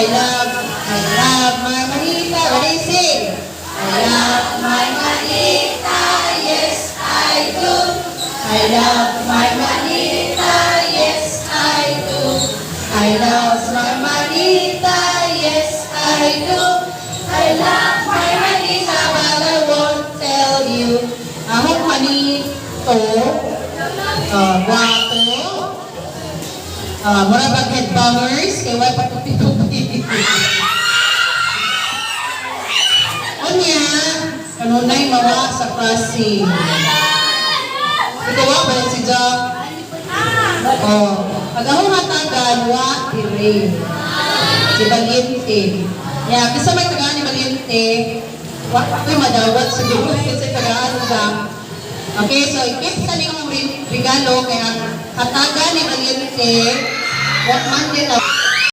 love my manita. What do you say? I love my manita, yes I do. I love my manita, yes I do. I love my manita, yes I do. I love my manita, but I won't tell you. Ahong manito, guwapo. Mura bag headbangers, kay way patupi-tupi. Unya, kanunay mawa sa crossing. Ito ba si Jack? Pag ako matagal, wa, ire. Si Valiente. Yeah, kasi may tagaan ni Valiente, wa, ako'y madawat sa dulo kasi tagaan siya. Okay, so i-keep sa niyong regalo, kaya kataga ni Valiente, what man din